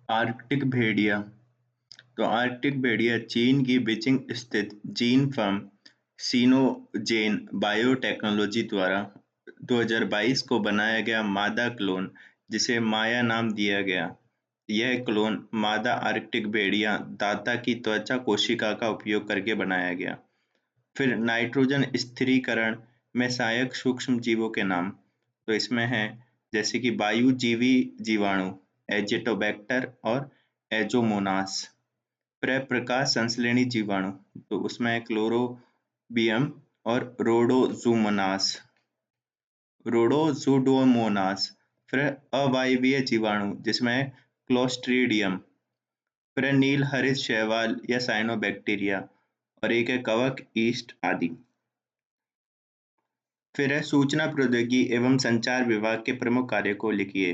Arctic भेड़िया। तो Arctic भेड़िया चीन की बीजिंग स्थित जीन फर्म सिनोजेन बायोटेक्नोलॉजी द्वारा 2022 को बनाया गया मादा क्लोन, जिसे माया नाम दिया गया। यह क्लोन मादा आर्कटिक भेड़िया दाता की त्वचा कोशिका का उपयोग करके बनाया गया। फिर नाइट्रोजन स्थिरीकरण में सहायक सूक्ष्म जीवों के नाम, तो इसमें है जैसे कि वायुजीवी जीवाणु, एजिटोबैक्टर और एजोमोनास। प्रकाश संश्लेषी जीवाणु, तो उसमें है क्लोरोबियम और रोडोजूडोमोनास। फिर अवायवीय जीवाणु जिसमें है क्लोस्ट्रीडियम। फिर है नील हरित शैवाल या साइनोबैक्टीरिया, और एक है कवक ईस्ट आदि। फिर है सूचना प्रौद्योगिकी एवं संचार विभाग के प्रमुख कार्य को लिखिए।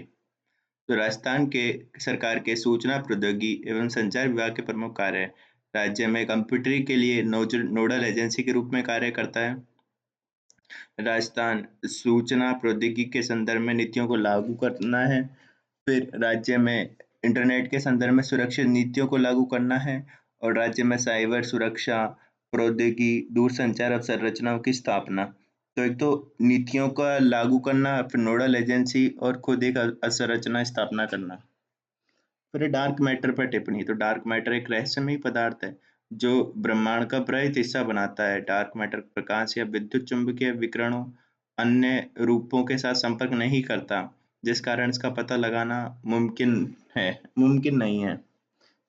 तो राजस्थान के सरकार के सूचना प्रौद्योगिकी एवं संचार विभाग के प्रमुख कार्य राज्य में कंप्यूटरी के लिए नोडल एजेंसी के रूप में कार्य करता है। राजस्थान सूचना प्रौद्योगिकी के संदर्भ में नीतियों को लागू करना है। फिर राज्य में इंटरनेट के संदर्भ में सुरक्षित नीतियों को लागू करना है, और राज्य में साइबर सुरक्षा प्रौद्योगिकी दूरसंचार अवसंरचनाओं की स्थापना। तो एक तो नीतियों का लागू करना, फिर नोडल एजेंसी, और खुद एक अवसंरचना स्थापना करना। फिर डार्क मैटर पर टिप्पणी। तो डार्क मैटर एक रहस्यमयी पदार्थ है जो ब्रह्मांड का प्रहित हिस्सा बनाता है। डार्क मैटर प्रकाश या विद्युत चुंबकीय विकिरणों अन्य रूपों के साथ संपर्क नहीं करता, जिस कारण इसका पता लगाना मुमकिन नहीं है,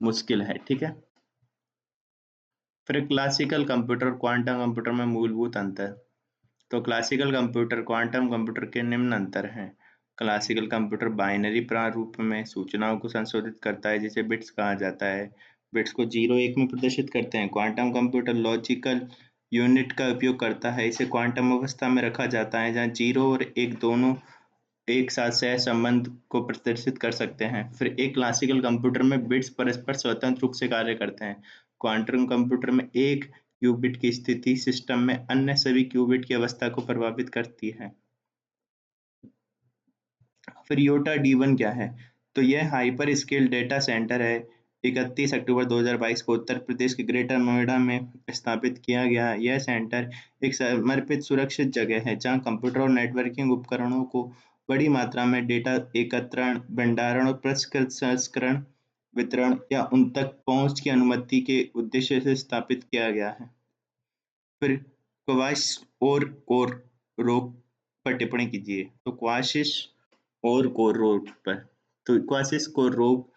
मुश्किल है। ठीक है। फिर क्लासिकल कंप्यूटर और क्वांटम कंप्यूटर में मूलभूत अंतर। तो क्लासिकल कंप्यूटर क्वांटम कंप्यूटर के निम्न अंतर हैं। क्लासिकल कंप्यूटर बाइनरी प्रारूप में सूचनाओं को संशोधित करता है, जिसे बिट्स कहा जाता है। बिट्स को 0-1 में प्रदर्शित करते हैं। क्वांटम कंप्यूटर लॉजिकल यूनिट का उपयोग करता है। इसे क्वांटम अवस्था में रखा जाता है, जहां 0 और 1 दोनों एक साथ सह संबंध को प्रदर्शित कर सकते हैं। फिर एक क्लासिकल कंप्यूटर में बिट्स परस्पर स्वतंत्र रूप से कार्य करते हैं। क्वांटम कंप्यूटर में एक क्यूबिट की स्थिति सिस्टम में अन्य सभी क्यूबिट की अवस्था को प्रभावित करती है। फिर योटा D1 क्या है? तो यह हाइपर स्केल डेटा सेंटर है। 31 अक्टूबर 2022 को उत्तर प्रदेश के ग्रेटर नोएडा में स्थापित किया गया। यह सेंटर एक समर्पित सुरक्षित जगह है, जहां कंप्यूटर और नेटवर्किंग उपकरणों को बड़ी मात्रा में डेटा एकत्रण, भंडारण और प्रसंस्करण, वितरण या उन तक पहुंच की अनुमति के उद्देश्य से स्थापित किया गया है। फिर क्वाश और कोर रोग पर टिप्पणी कीजिए। तो क्वाशिश और कोर रोग पर, तो क्वाशिश कोर रोग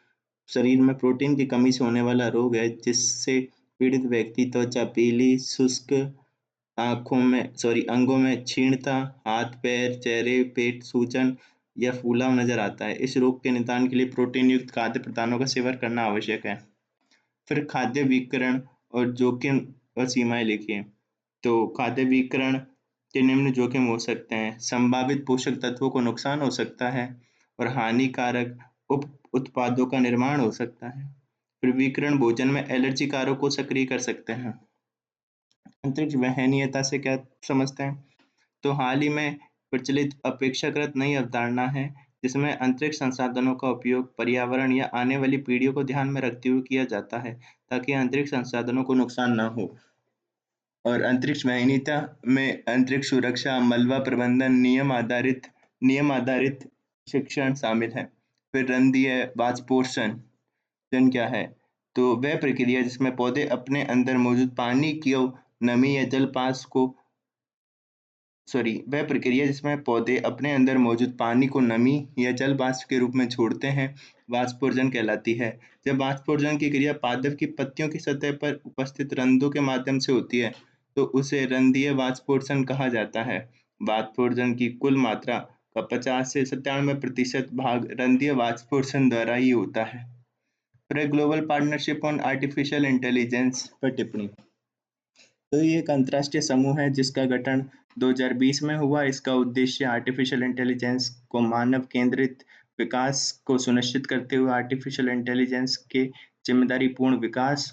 शरीर में प्रोटीन की कमी से होने वाला रोग है, जिससे पीड़ित व्यक्ति त्वचा पीली, शुष्क, अंगों में क्षीणता, हाथ पैर, चेहरे, पेट सूजन या फूला नजर आता है। इस रोग के निदान के लिए प्रोटीन युक्त खाद्य पदार्थों का सेवन करना आवश्यक है। फिर खाद्य विकिरण और जोखिम और सीमाएं लिखिए। तो खाद्य विकिरण के निम्न जोखिम हो सकते हैं। संभावित पोषक तत्वों को नुकसान हो सकता है और हानिकारक उप उत्पादों का निर्माण हो सकता है। फिर विकिरण भोजन में एलर्जी कारक को सक्रिय कर सकते हैं। अंतरिक्ष वहनीयता से क्या समझते हैं? तो हाल ही में प्रचलित अपेक्षाकृत नई अवधारणा है, जिसमें अंतरिक्ष संसाधनों का उपयोग पर्यावरण या आने वाली पीढ़ियों को ध्यान में रखते हुए किया जाता है, ताकि अंतरिक्ष संसाधनों को नुकसान न हो। और अंतरिक्ष वहनीयता में अंतरिक्ष सुरक्षा, मलबा प्रबंधन, नियम आधारित शिक्षण शामिल है। फिर रंध्रीय वाष्पोषण क्या है? तो वह प्रक्रिया जिसमें पौधे अपने अंदर मौजूद पानी की नमी या जलवाष्प को वह प्रक्रिया जिसमें पौधे अपने अंदर मौजूद पानी को नमी या जल वाष्प के रूप में छोड़ते हैं, वाष्पोर्जन कहलाती है। जब वाष्पोर्जन की क्रिया पादप की पत्तियों की सतह पर उपस्थित रंध्रों के माध्यम से होती है, तो उसे रंध्रीय वाष्पोर्जन कहा जाता है। वाष्पोर्जन की कुल मात्रा का 50 से 97% भाग रंध्रीय वाष्पोर्जन द्वारा ही होता है। फिर global partnership on artificial intelligence पर टिप्पणी। तो ये एक अंतर्राष्ट्रीय समूह है जिसका गठन 2020 में हुआ। इसका उद्देश्य आर्टिफिशियल इंटेलिजेंस को मानव केंद्रित विकास को सुनिश्चित करते हुए आर्टिफिशियल इंटेलिजेंस के जिम्मेदारीपूर्ण विकास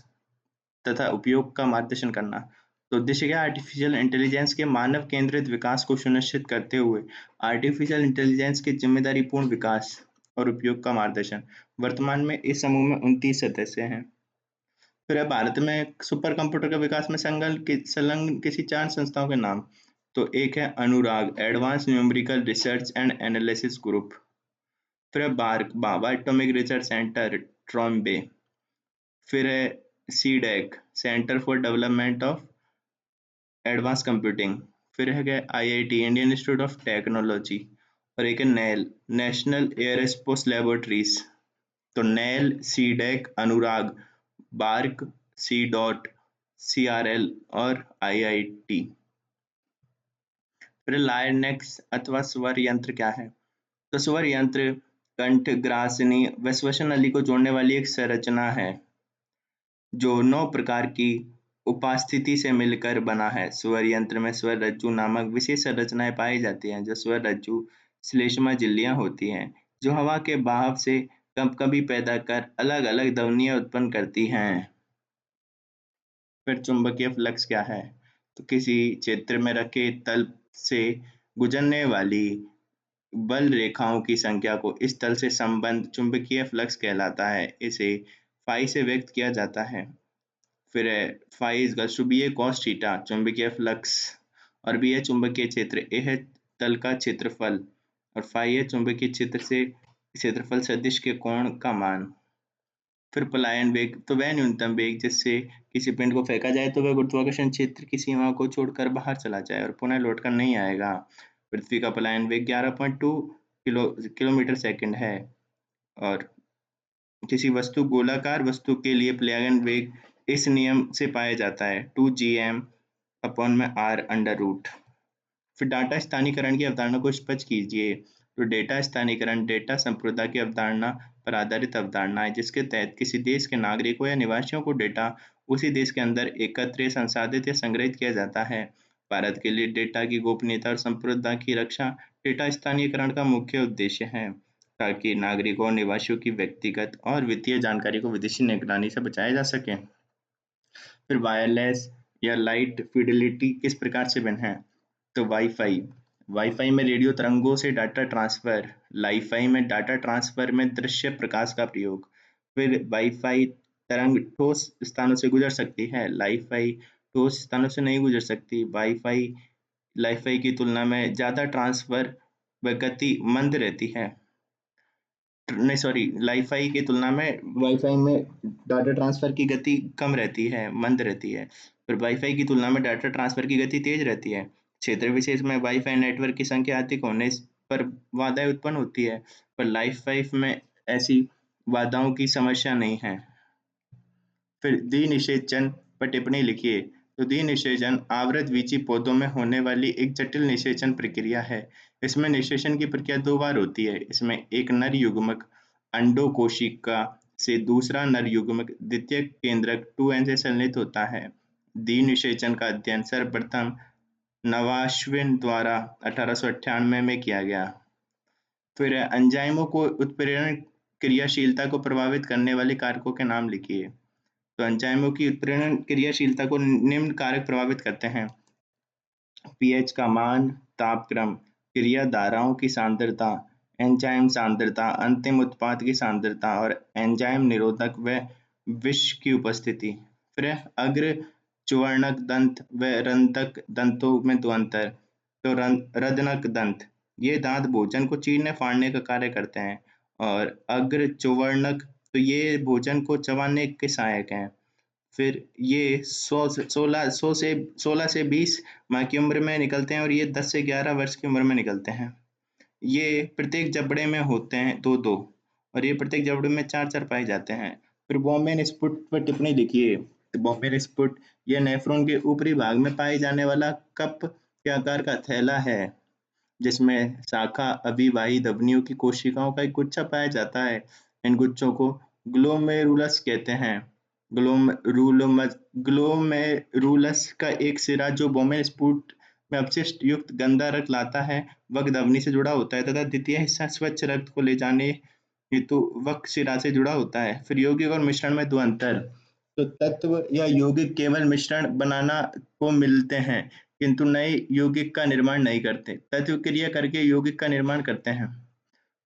तथा उपयोग का मार्गदर्शन करना। तो उद्देश्य क्या है? आर्टिफिशियल इंटेलिजेंस के मानव केंद्रित विकास को सुनिश्चित करते हुए आर्टिफिशियल इंटेलिजेंस के जिम्मेदारीपूर्ण विकास और उपयोग का मार्गदर्शन। वर्तमान में इस समूह में 29 सदस्य हैं। फिर है भारत में सुपर कंप्यूटर के विकास में संलग्न किसी 4 संस्थाओं के नाम। तो एक है Anurag, advance numerical research and analysis group. फिर है BARC, Bhabha atomic research centre, Trombay. फिर है CDAC, centre for development of advance computing. फिर है IIT, Indian institute of technology. और एक है नेल, नेशनल एयरस्पेस लेबोरेटरीज। तो NAL, CDAC, Anurag, BARC, C DOT, CRL और आईआईटी। फिर लायनेक्स अथवा स्वर यंत्र क्या है? तो स्वर यंत्र कंठ, ग्रासनी व श्वसन नली को जोड़ने वाली एक संरचना है जो 9 प्रकार की उपस्थिति से मिलकर बना है। स्वर यंत्र में स्वर रज्जु नामक विशेष संरचनाएं पाई जाती हैं। जो स्वर रज्जु श्लेष्मा झिल्लियां होती हैं जो हवा के बहाव से कंपकंपी पैदा कर अलग अलग ध्वनियां उत्पन्न करती हैं। फिर चुंबकीय फ्लक्स क्या है? तो किसी क्षेत्र में रखे तल से गुजरने वाली बल रेखाओं की संख्या को इस तल से संबंध चुंबकीय फ्लक्स कहलाता है। इसे फाई से व्यक्त किया जाता है। फिर है phi is equals to B A cos theta, चुंबकीय फ्लक्स, और बी है चुंबकीय क्षेत्र, ए है तल का क्षेत्रफल और फाई है चुंबकीय क्षेत्र से क्षेत्रफल सदिश के कोण का मान। फिर पलायन वेग, तो वह न्यूनतम वेग जिससे किसी पिंड को फेंका जाए तो वह गुरुत्वाकर्षण क्षेत्र की सीमा को छोड़कर बाहर चला जाए और पुनः लौटकर नहीं आएगा। पृथ्वी का पलायन वेग 11.2 किलोमीटर सेकंड है। और किसी वस्तु गोलाकार वस्तु के लिए पलायन वेग इस नियम से पाया जाता है 2 gm/r√। फिर डाटा स्थानीयकरण की अवधारणा को स्पष्ट कीजिए। तो डेटा स्थानीयकरण डेटा संप्रभुता की अवधारणा पर आधारित अवधारणा है जिसके तहत किसी देश के नागरिकों या निवासियों को डेटा उसी देश के अंदर एकत्र, संसाधित या संग्रहित किया जाता है। भारत के लिए डेटा की गोपनीयता और संप्रभुता की रक्षा डेटा स्थानीयकरण का मुख्य उद्देश्य है ताकि नागरिकों और निवासियों की व्यक्तिगत और वित्तीय जानकारी को विदेशी निगरानी से बचाया जा सके। फिर वायरलेस या लाइट फिडेलिटी किस प्रकार से भिन्न है? तो वाईफाई, वाईफाई में रेडियो तरंगों से डाटा ट्रांसफर, लाईफाई में डाटा ट्रांसफर में दृश्य प्रकाश का प्रयोग। फिर वाईफाई तरंग ठोस स्थानों से गुजर सकती है, लाईफाई ठोस स्थानों से नहीं गुजर सकती। वाईफाई लाईफाई की तुलना में ज्यादा ट्रांसफर व गति मंद रहती है। नहीं सॉरी, लाईफाई की तुलना में वाईफाई में डाटा ट्रांसफर की गति कम रहती है, मंद रहती है। फिर वाईफाई की तुलना में डाटा ट्रांसफर की गति तेज रहती है। क्षेत्र विशेष में वाईफाई नेटवर्क की संख्या अधिक होने पर बाधाएं उत्पन्न होती है, पर लाईफाई में ऐसी बाधाओं की समस्या नहीं है। फिर द्विनिषेचन पर टिप्पणी लिखिए। तो द्विनिषेचन आवृतबीजी पौधों में होने वाली एक जटिल निषेचन प्रक्रिया है। इसमें निषेचन की प्रक्रिया 2 बार होती है। इसमें एक नर युग्मक अंडोकोशिका से दूसरा नर युग्मक द्वितीयक केंद्रक 2n से संलग्नित होता है। द्विनिषेचन का अध्ययन सर्वप्रथम नवाश्विन द्वारा 1898 में किया गया। फिर एंजाइमों को उत्प्रेरण क्रियाशीलता को प्रभावित करने वाले कारकों के नाम लिखिए। तो एंजाइमों की उत्प्रेरण क्रियाशीलता को निम्न कारक प्रभावित करते हैं: पीएच का मान, तापक्रम, क्रियाधाराओं की सांद्रता, एंजाइम सांद्रता, अंतिम उत्पाद की सांद्रता और एंजाइम निरोधक व विष की उपस्थिति। फिर अग्र चुवर्णक दंत व रंधक दंतों में दो अंतर। तो रदनक दंत, ये दांत भोजन को चीरने फाड़ने का कार्य करते हैं, और अग्र चुवर्णक, तो ये भोजन को चबाने के सहायक हैं। फिर ये 16 से 20 माह की उम्र में निकलते हैं और ये 10 से 11 वर्ष की उम्र में निकलते हैं। ये प्रत्येक जबड़े में होते हैं दो दो, और ये प्रत्येक जबड़े में चार चार पाए जाते हैं। फिर बोमेन स्पुट पर टिप्पणी लिखिए। तो बोमेन स्पुट यह नेफ्रॉन के ऊपरी भाग में पाए जाने वाला कप के आकार का थैला है जिसमें शाखा अभिवाही धमनियों की कोशिकाओं का एक गुच्छा पाया जाता है। इन गुच्छों को ग्लोमेरुलस कहते हैं। ग्लोमेरुलस का एक सिरा जो बोमेन स्पुट में अपशिष्ट युक्त गंदा रक्त लाता है वक धमनी से जुड़ा होता है, तथा द्वितीय हिस्सा स्वच्छ रक्त को ले जाने हेतु वक शिरा से जुड़ा होता है। फिर यौगिक और मिश्रण में दो अंतर। तो तत्व या यौगिक केवल मिश्रण बनाना को मिलते हैं किंतु नए यौगिक का निर्माण नहीं करते। तत्व क्रिया करके यौगिक का निर्माण करते हैं।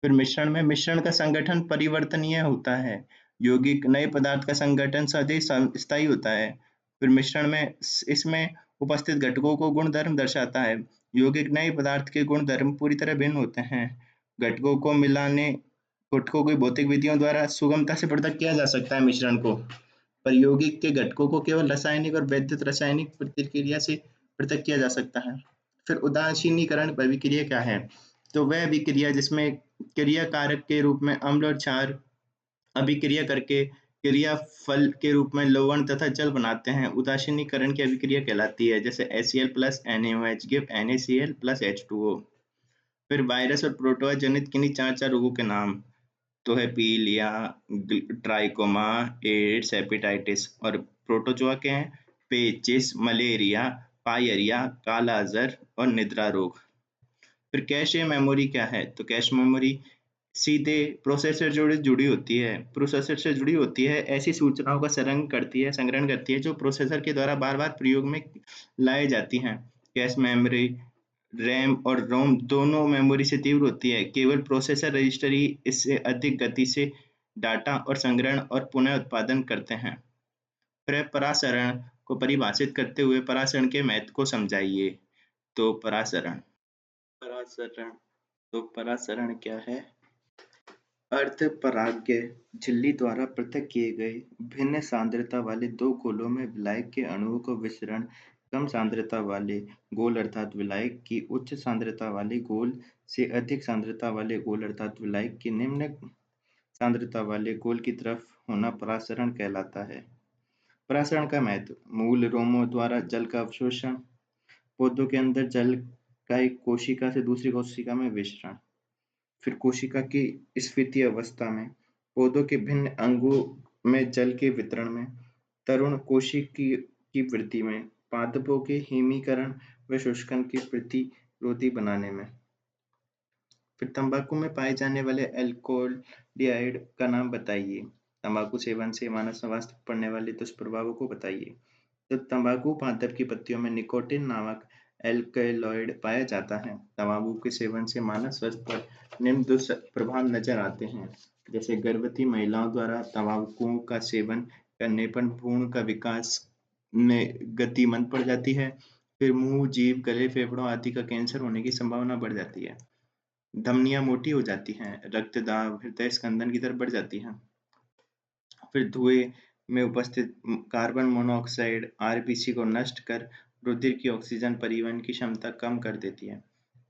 फिर मिश्रण का संगठन परिवर्तनीय होता है। यौगिक नए पदार्थ का संगठन सदैव स्थायी होता है। फिर मिश्रण में इसमें उपस्थित घटकों को गुणधर्म दर्शाता है। यौगिक नए पदार्थ के गुणधर्म पूरी तरह भिन्न होते हैं। घटकों को मिलाने घटकों को भौतिक विधियों द्वारा सुगमता से पृथक किया जा सकता है मिश्रण को। पर यौगिक के घटकों को केवल रासायनिक और वैद्युत रासायनिक प्रतिक्रिया से पृथक किया जा सकता है। फिर उदासीनीकरण अभिक्रिया क्या है? तो वह अभिक्रिया जिसमें क्रिया कारक के रूप में अम्ल और क्षार अभिक्रिया करके क्रिया फल के रूप में लवण तथा जल बनाते हैं, उदासीनीकरण की अभिक्रिया कहलाती है। जैसे HCl plus NaOH give NaCl plus H2O। फिर वायरस और प्रोटोआ जनित किन्हीं चार चार रोगों के नाम तो है पीलिया, ट्राइकोमा, एड्स, हेपेटाइटिस। और प्रोटोजोआ के हैं पेचिस, मलेरिया, पायरिया, काला अजहर और निद्रा रोग। फिर कैश मेमोरी क्या है? तो कैश मेमोरी सीधे प्रोसेसर से जुड़ी होती है, ऐसी सूचनाओं का संग्रहण करती है जो प्रोसेसर के द्वारा बार बार प्रयोग में लाई जाती हैं। कैश मेमोरी रैम और रोम दोनों मेमोरी से तीव्र होती है। केवल प्रोसेसर रजिस्टर ही इससे अधिक गति से डाटा और संग्रहण और पुनः उत्पादन करते हैं। फिर परासरण को परिभाषित करते हुए परासरण के महत्व को समझाइए। तो परासरण परासरण क्या है? अर्धपराग्य झिल्ली द्वारा पृथक किए गए भिन्न सांद्रता वाले दो गोलों में विलायक के अणुओं को विसरण कम सांद्रता वाले गोल अर्थात विलायक की उच्च सांद्रता वाले गोल से अधिक सांद्रता वाले गोल अर्थात विलायक की निम्न सांद्रता वाले गोल की तरफ होना परासरण कहलाता है। परासरण का महत्व: मूल रोमों द्वारा जल का अवशोषण, पौधों के अंदर जल का एक कोशिका से दूसरी कोशिका में विसरण। फिर कोशिका की स्फीती अवस्था में पौधों के भिन्न अंगों में जल के वितरण में, तरुण कोशिकी की वृद्धि में, पादपों के हिमीकरण व शुष्कन की प्रतिरोधी बनाने में। फिर तंबाकू में पाए जाने वाले एल्कोहल्डिहाइड का नाम बताइए। तंबाकू सेवन से मानव स्वास्थ्य पर पड़ने वाले दुष्प्रभावों को बताइए। तो तंबाकू पादप की पत्तियों में निकोटिन नामक एल्कलॉइड पाया जाता है। तंबाकू के सेवन से मानव स्वास्थ्य पर निम्न दुष्प्रभाव नजर आते हैं, जैसे गर्भवती महिलाओं द्वारा तंबाकू का सेवन करने पर भ्रूण का विकास में गति मंद पड़ जाती है। फिर मुंह, जीभ, गले, फेफड़ों आदि का कैंसर होने की संभावना बढ़ जाती है। धमनियां मोटी हो जाती हैं, रक्त दाब, हृदय स्कंदन की तरफ बढ़ जाती है। फिर धुएं में उपस्थित कार्बन मोनोऑक्साइड आरबीसी को नष्ट कर रुधिर की ऑक्सीजन परिवहन की क्षमता कम कर देती है।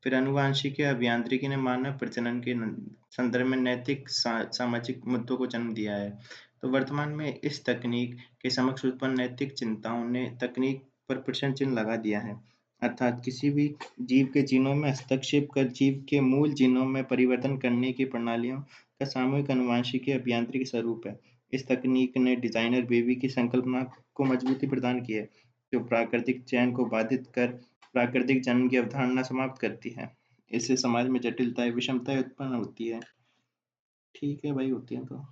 फिर आनुवांशिकी अभियांत्रिकी ने मानव प्रजनन के संदर्भ में नैतिक सामाजिक मुद्दों को जन्म दिया है। तो वर्तमान में इस तकनीक के समक्ष उत्पन्न नैतिक चिंताओं ने तकनीक पर प्रश्न चिन्ह लगा दिया है। अर्थात किसी भी जीव के जीनोम में हस्तक्षेप कर जीव के मूल जीनोम में परिवर्तन करने की प्रणालियों का सामूहिक आनुवांशिकी अभियांत्रिकी स्वरूप है। इस तकनीक ने डिजाइनर बेबी की संकल्पना को मजबूती प्रदान की है, जो प्राकृतिक चयन को बाधित कर प्राकृतिक जन्म की अवधारणा समाप्त करती है। इससे समाज में जटिलताएं, विषमताएं उत्पन्न होती है। ठीक है भाई, होती है तो।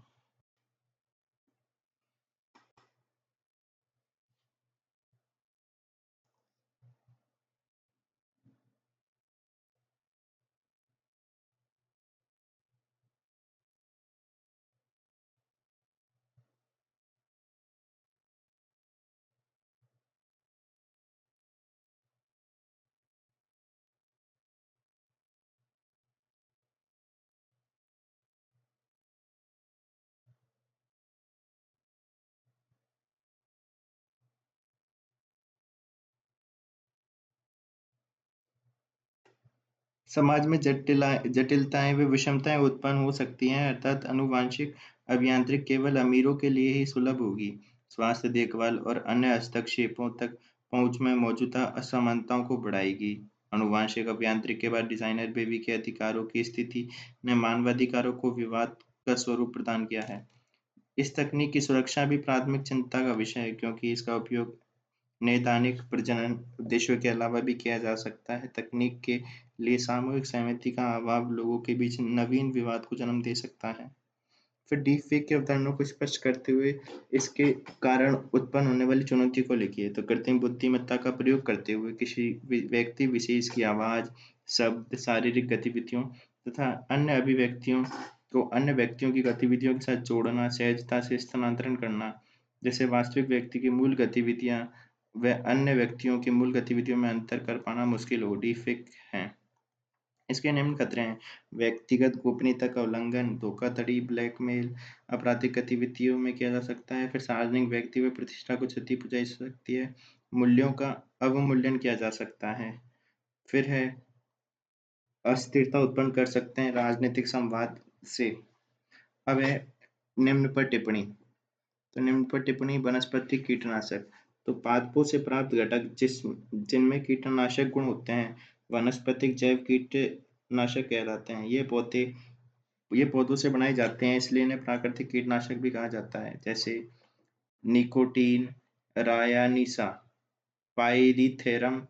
समाज में जटिलताएं व विषमताएं उत्पन्न हो सकती हैं, अर्थात आनुवांशिक अभियांत्रिकी केवल अमीरों के लिए ही सुलभ होगी। स्वास्थ्य देखभाल और अन्य हस्तक्षेपों तक पहुंच में मौजूदा असमानताओं को बढ़ाएगी। आनुवांशिक अभियांत्रिकी के बाद डिजाइनर बेबी के अधिकारों की स्थिति ने मानवाधिकारों को विवाद का स्वरूप प्रदान किया है। इस तकनीक की सुरक्षा भी प्राथमिक चिंता का विषय है, क्योंकि इसका उपयोग नैदानिक प्रजनन उद्देश्यों के अलावा भी किया जा सकता है। तकनीक के लिए सामूहिक सहमति का अभाव लोगों के बीच नवीन विवाद को जन्म दे सकता है। फिर डीप फेक की अवधारणा को स्पष्ट करते हुए इसके कारण उत्पन्न होने वाली चुनौती को लिखिए। तो कृत्रिम बुद्धिमत्ता का प्रयोग करते हुए किसी व्यक्ति विशेष की आवाज, शब्द, शारीरिक गतिविधियों तथा अन्य अभिव्यक्तियों को अन्य व्यक्तियों की गतिविधियों के साथ जोड़ना, सहजता से स्थानांतरण करना, जैसे वास्तविक व्यक्ति की मूल गतिविधियां व अन्य व्यक्तियों की मूल गतिविधियों में अंतर कर पाना मुश्किल हो, डीफेक हैं। इसके निम्न खतरे हैं: व्यक्तिगत गोपनीयता का उल्लंघन, धोखाधड़ी, ब्लैकमेल, आपराधिक गतिविधियों में किया जा सकता है। फिर सार्वजनिक व्यक्ति व प्रतिष्ठा को क्षति पहुंचाई जा सकती है। मूल्यों का अवमूल्यन किया जा सकता है। फिर है अस्थिरता उत्पन्न कर सकते हैं राजनीतिक संवाद से। अब है निम्न पर टिप्पणी। तो निम्न पर टिप्पणी: वनस्पतिक कीटनाशक। तो पादपों से प्राप्त घटक जिनमें कीटनाशक गुण होते हैं, वनस्पतिक जैव कीटनाशक कहलाते हैं। ये पौधों से बनाए जाते हैं, इसलिए इन्हें प्राकृतिक कीटनाशक भी कहा जाता है, जैसे निकोटीन, रायानिसा, पाइरीथेरम,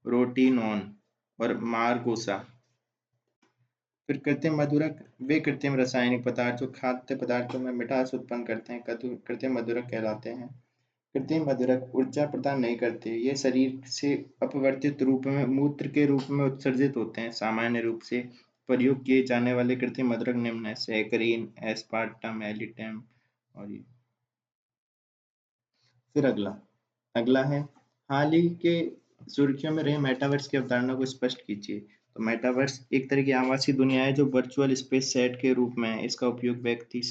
रोटिनोन और मार्गोसा। फिर कृत्रिम मधुरक वे कृत्रिम रासायनिक पदार्थ जो खाद्य पदार्थों में मिठास उत्पन्न करते हैं, कृत्रिम मधुरक कहलाते हैं। कृत्रिम मधुरक ऊर्जा प्रदान नहीं करते, ये शरीर से अपवर्तित रूप में मूत्र के रूप में उत्सर्जित होते हैं। सामान्य रूप से प्रयोग किए जाने वाले कृत्रिम मधुरक निम्न है: सैकरीन, एस्पार्टम, एलिटम और ये। फिर अगला है हाल ही के सुर्खियों में रहे मेटावर्स की अवधारणा को स्पष्ट कीजिए। तो मेटावर्स एक तरह की आभासी दुनिया है जो वर्चुअल स्पेस सेट के रूप में है। इसका उपयोग व्यक्ति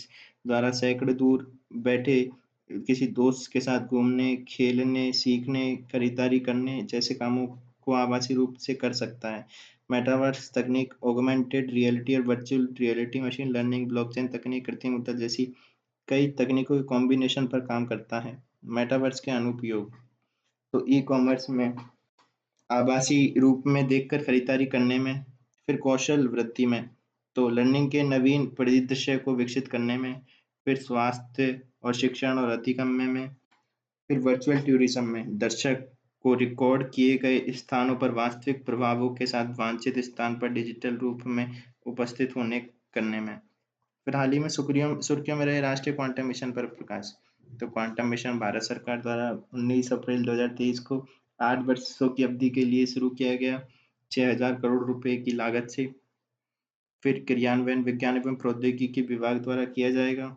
द्वारा सैकड़ों दूर बैठे किसी दोस्त के साथ घूमने, खेलने, सीखने, खरीदारी करने जैसे कामों को आभासी रूप से कर सकता है। मेटावर्स तकनीक ऑगमेंटेड रियलिटी और virtual reality, machine learning, blockchain तकनीक, कृत्रिम बुद्धिमत्ता जैसी कई तकनीकों के कॉम्बिनेशन पर काम करता है। मेटावर्स के अनुप्रयोग: तो ई कॉमर्स में, आभासी रूप में देखकर खरीदारी करने में, फिर कौशल वृद्धि में, तो लर्निंग के नवीन परिदृश्य को विकसित करने में, फिर स्वास्थ्य और शिक्षण और अधिगम्य में, फिर वर्चुअल टूरिज्म में, दर्शक को रिकॉर्ड किए गए स्थानों पर वास्तविक प्रभावों के साथ वांछित स्थान पर डिजिटल रूप में उपस्थित होने करने में। फिर हाल ही में सुर्खियों में रहे राष्ट्रीय क्वांटम मिशन पर प्रकाश। तो क्वांटम मिशन भारत सरकार द्वारा 19 अप्रैल 2023 को 8 वर्षों की अवधि के लिए शुरू किया गया, 6,000 करोड़ रुपए की लागत से। फिर क्रियान्वयन विज्ञान एवं प्रौद्योगिकी विभाग द्वारा किया जाएगा।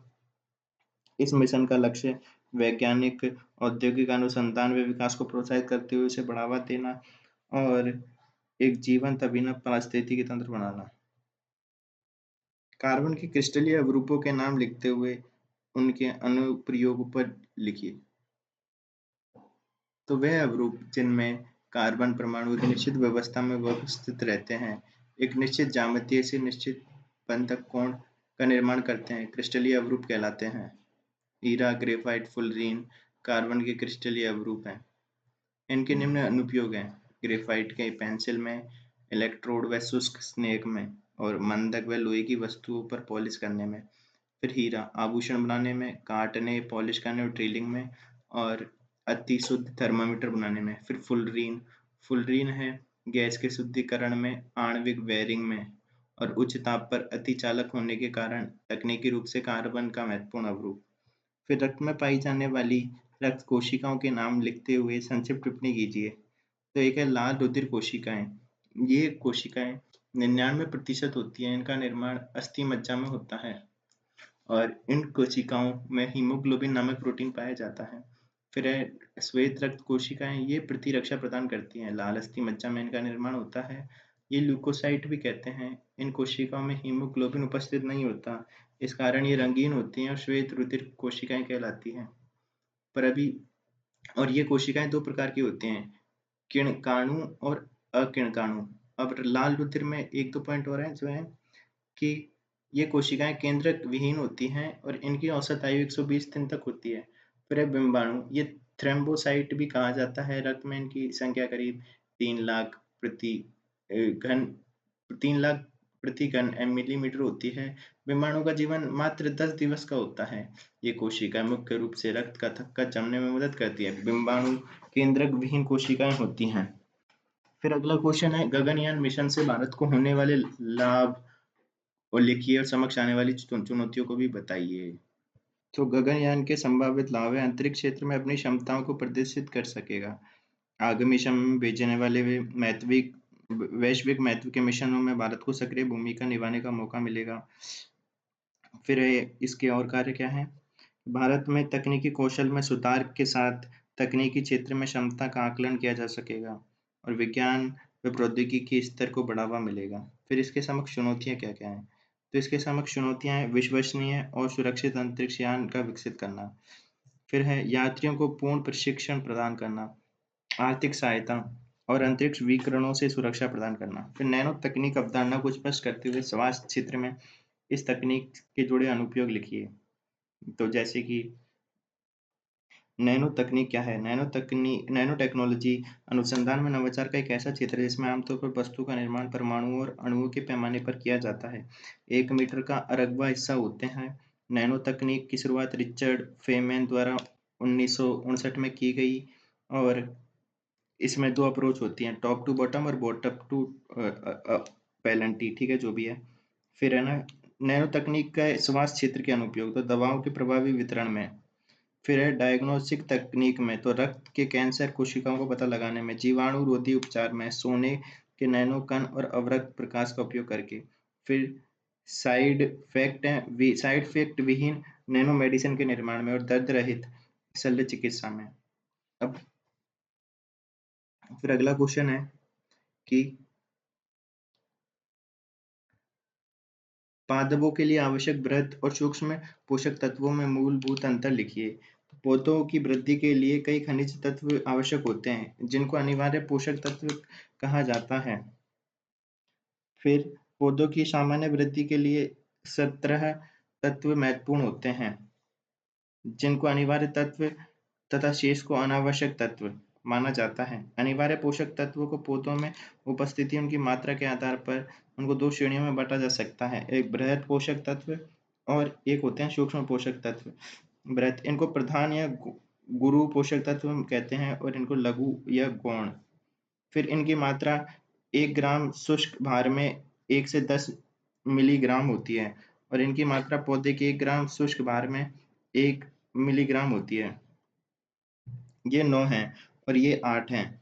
इस मिशन का लक्ष्य वैज्ञानिक औद्योगिक अनुसंधान व विकास को प्रोत्साहित करते हुए उसे बढ़ावा देना और एक जीवंत अभिनव पारिस्थितिकी तंत्र बनाना। कार्बन के क्रिस्टलीय अवरूपों के नाम लिखते हुए उनके अनुप्रयोगों पर लिखिए। तो वह अवरूप जिनमें कार्बन परमाणु एक निश्चित व्यवस्था में व्यवस्थित रहते हैं, एक निश्चित ज्यामितीय से निश्चित बंधक कोण का निर्माण करते हैं, क्रिस्टलीय अवरूप कहलाते हैं। हीरा, ग्रेफाइट, फुलरीन कार्बन के क्रिस्टलीय अवरूप हैं। इनके निम्न अनुप्रयोग हैं: ग्रेफाइट के पेंसिल में, इलेक्ट्रोड व शुष्क स्नेक में, और मंदक व लोहे की वस्तुओं पर पॉलिश करने में। फिर हीरा आभूषण बनाने में, काटने, पॉलिश करने और ड्रिलिंग में, और अति शुद्ध थर्मामीटर बनाने में। फिर फुलरीन है गैस के शुद्धिकरण में, आणविक बेयरिंग में, और उच्च ताप पर अति चालक होने के कारण तकनीकी रूप से कार्बन का महत्वपूर्ण अवरूप। फिर रक्त में पाई जाने वाली रक्त कोशिकाओं के नाम लिखते हुए संक्षिप्त टिप्पणी कीजिए। तो एक है लाल रुधिर कोशिकाएं। ये कोशिकाएं 99% होती हैं। इनका निर्माण अस्थि मज्जा में होता है और इन कोशिकाओं में हीमोग्लोबिन नामक प्रोटीन पाया जाता है। फिर है श्वेत रक्त कोशिकाएं। ये प्रतिरक्षा प्रदान करती हैं। लाल अस्थि मज्जा में इनका निर्माण होता है। ये ल्यूकोसाइट भी कहते हैं। इन कोशिकाओं में हीमोग्लोबिन उपस्थित नहीं होता, इस कारण ये रंगीन होती हैं और श्वेत रुधिर कोशिकाएं कहलाती हैं। पर अभी और ये कोशिकाएं दो प्रकार की होती हैं: किणकाणु और अकिणकाणु। अब लाल रुधिर में एक दो पॉइंट और हैं जो है कि ये कोशिकाएं केंद्रक विहीन होती हैं और इनकी औसत आयु 120 दिन तक होती है। फिर है बिंबाणु। ये थ्रोम्बोसाइट भी कहा जाता है। रक्त में इनकी संख्या करीब 3 लाख घन 3 लाख प्रति घन मिलीमीटर होती है। बिंबाणु का जीवन मात्र 10 दिवस का होता है। ये कोशिकाएं मुख्य रूप से रक्त का थक्का जमने में मदद करती है। बिंबाणु केंद्रक विहीन कोशिकाएं होती हैं। फिर अगला क्वेश्चन है गगनयान मिशन से भारत को होने वाले लाभ और लिखिए और समक्ष आने वाली चुनौतियों को भी बताइए। तो गगनयान के संभावित लाभ है: अंतरिक्ष क्षेत्र में अपनी क्षमताओं को प्रदर्शित कर सकेगा। आगामी समय में भेजने वाले वे वैश्विक महत्व के मिशनों में भारत को सक्रिय भूमिका निभाने का मौका मिलेगा। फिर इसके और कार्य क्या हैं? भारत में तकनीकी कौशल में सुधार के साथ तकनीकी क्षेत्र में क्षमता का आकलन किया जा सकेगा और विज्ञान व प्रौद्योगिकी के स्तर को बढ़ावा मिलेगा। फिर इसके समक्ष चुनौतियाँ क्या-क्या हैं? तो इसके समक्ष चुनौतियाँ हैं विश्वसनीय और सुरक्षित अंतरिक्ष यान का विकसित करना। फिर है यात्रियों को पूर्ण प्रशिक्षण प्रदान करना, आर्थिक सहायता और अंतरिक्ष विकिरणों से सुरक्षा प्रदान करना। फिर नैनो तकनीक अवधारणा को स्पष्ट करते हुए स्वास्थ्य क्षेत्र में इस तकनीक के जुड़े अनुप्रयोग लिखिए। तो जैसे कि नैनो तकनीक क्या है? नैनो टेक्नोलॉजी अनुसंधान में नवाचार का एक ऐसा क्षेत्र है जिसमें आमतौर पर वस्तु का निर्माण परमाणु और अणुओं के पैमाने पर किया जाता है। 1 मीटर का अरगवा हिस्सा होते हैं। नैनो तकनीक की शुरुआत रिचर्ड फेमैन द्वारा 1959 में की गई और इसमें 2 अप्रोच होती हैं, टॉप टू बॉटम और बॉटम टू पैलेंटी, ठीक है, जो भी है। फिर है ना, नैनो तकनीक का स्वास्थ्य क्षेत्र के अनुप्रयोग, तो दवाओं के प्रभावी वितरण में। फिर है डायग्नोस्टिक तकनीक में, तो रक्त के कैंसर कोशिकाओं को पता लगाने में, जीवाणु-रोधी उपचार में, सोने के नैनो कण और अवरक्त प्रकाश का उपयोग करके। फिर साइड इफेक्ट विहीन नैनो मेडिसिन के निर्माण में और दर्द रहित शल्य चिकित्सा में। अब फिर अगला क्वेश्चन है कि पादपों के लिए आवश्यक बृहद और सूक्ष्म पोषक तत्वों में मूलभूत अंतर लिखिए। पौधों की वृद्धि के लिए कई खनिज तत्व आवश्यक होते हैं, जिनको अनिवार्य पोषक तत्व कहा जाता है। फिर पौधों की सामान्य वृद्धि के लिए 17 तत्व महत्वपूर्ण होते हैं, जिनको अनिवार्य तत्व तथा शेष को अनावश्यक तत्व माना जाता है। अनिवार्य पोषक तत्वों को पौधों में उपस्थिति उनकी मात्रा के आधार पर उनको 2 श्रेणियों में बाँटा जा सकता है। एक बृहद पोषक तत्व और एक होते हैं सूक्ष्म पोषक तत्व। बृहद इनको प्रधान या गुरु पोषक तत्व कहते हैं और इनको लघु या गौण। फिर इनकी मात्रा 1 ग्राम शुष्क भार में 1 से 10 मिलीग्राम होती है और इनकी मात्रा पौधे के 1 ग्राम शुष्क भार में 1 मिलीग्राम होती है। ये 9 हैं और ये 8 हैं।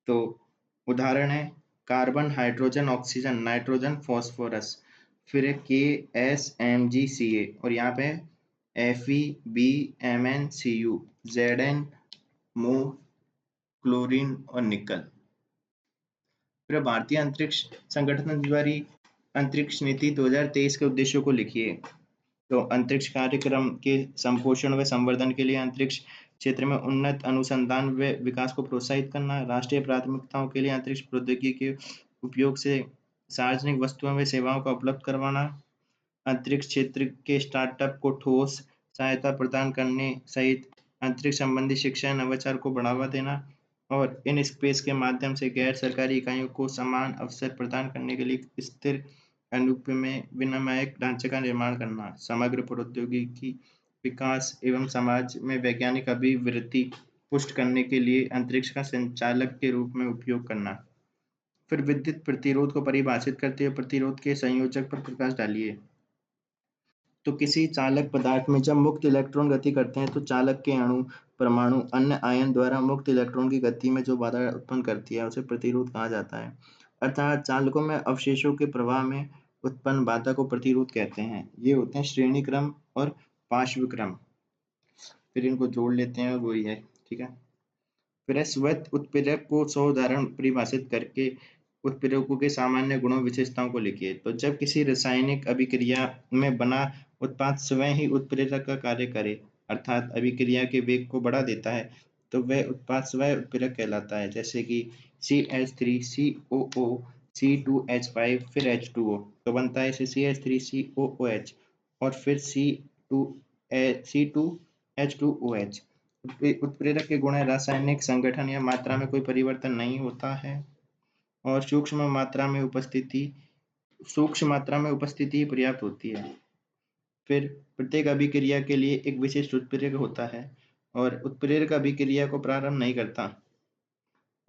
तो उदाहरण है carbon, hydrogen, oxygen, nitrogen, phosphorus. फिर है KSMgCa और यहाँ पे FeBMnCu, Zn, Mo, क्लोरीन और निकल। फिर भारतीय अंतरिक्ष संगठन द्वारा अंतरिक्ष नीति 2023 के उद्देश्यों को लिखिए। तो अंतरिक्ष कार्यक्रम के संपोषण व संवर्धन के लिए अंतरिक्ष क्षेत्र में उन्नत अनुसंधान व विकास को प्रोत्साहित करना, राष्ट्रीय प्राथमिकताओं के लिए अंतरिक्ष प्रौद्योगिकी के उपयोग से सार्वजनिक वस्तुओं व सेवाओं का उपलब्ध करवाना, अंतरिक्ष क्षेत्र के स्टार्टअप को ठोस सहायता प्रदान करने सहित अंतरिक्ष संबंधी शिक्षा नवाचार को बढ़ावा देना और इन स्पेस के माध्यम से गैर सरकारी इकाइयों को समान अवसर प्रदान करने के लिए स्थिर अनुपमेय विनियामक ढांचे का निर्माण करना, समग्र प्रौद्योगिकी विकास एवं समाज में वैज्ञानिक अभिवृद्धि पुष्ट करने के लिए अंतरिक्ष का संचालक के रूप में उपयोग करना। फिर विद्युत प्रतिरोध को परिभाषित करते हुए प्रतिरोध के संयोजक पर प्रकाश डालिए। तो किसी चालक पदार्थ में जब मुक्त इलेक्ट्रॉन गति करते हैं तो चालक के अणु, परमाणु अन्य आयन द्वारा मुक्त इलेक्ट्रॉन की गति में जो बाधा उत्पन्न करती है उसे प्रतिरोध कहा जाता है। अर्थात चालकों में अवशेषों के प्रवाह में उत्पन्न बाधा को प्रतिरोध कहते हैं। ये होते हैं श्रेणी क्रम और पार्श्व क्रम। फिर इनको जोड़ लेते हैं और वही है, ठीक है। फिर है श्वेत उत्प्रेरक को 100 उदाहरण परिभाषित करके उत्प्रेरकों के सामान्य गुणों विशेषताओं को लिखिए। तो जब किसी रासायनिक अभिक्रिया में बना उत्पाद स्वयं ही उत्प्रेरक का कार्य करे, अर्थात अभिक्रिया के वेग को बढ़ा देता है, तो वह उत्पाद स्वयं उत्प्रेरक कहलाता है। जैसे कि CH3COO C2H5 फिर H2O, तो बनता है इसे CH3COOH और फिर C2H2OH। उत्प्रेरक के गुण है रासायनिक संगठन या मात्रा में कोई परिवर्तन नहीं होता है और सूक्ष्म मात्रा में उपस्थिति ही पर्याप्त होती है। फिर प्रत्येक अभिक्रिया के लिए एक विशिष्ट उत्प्रेरक होता है और उत्प्रेरक अभिक्रिया को प्रारंभ नहीं करता।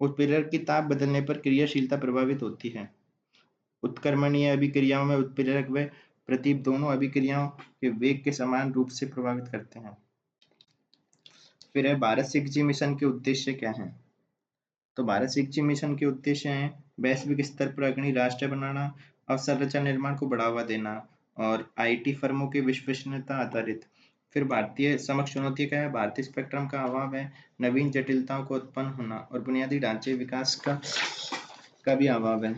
उत्प्रेरक की ताप बदलने पर क्रियाशीलता प्रभावित होती है। उत्क्रमणीय अभिक्रियाओं में उत्प्रेरक व प्रतीप दोनों अभिक्रियाओं के वेग के समान रूप से प्रभावित करते हैं। फिर है भारत 6G मिशन के उद्देश्य क्या हैं? तो भारत शिक्षा मिशन के उद्देश्य हैं वैश्विक स्तर पर अग्रणी राष्ट्र बनाना, अवसंरचना निर्माण को बढ़ावा देना और आईटी फर्मों की विश्वसनीयता आधारित। फिर भारतीय समक्ष चुनौती क्या है? भारतीय स्पेक्ट्रम का अभाव है, नवीन जटिलताओं को उत्पन्न होना और बुनियादी ढांचे विकास का भी अभाव है।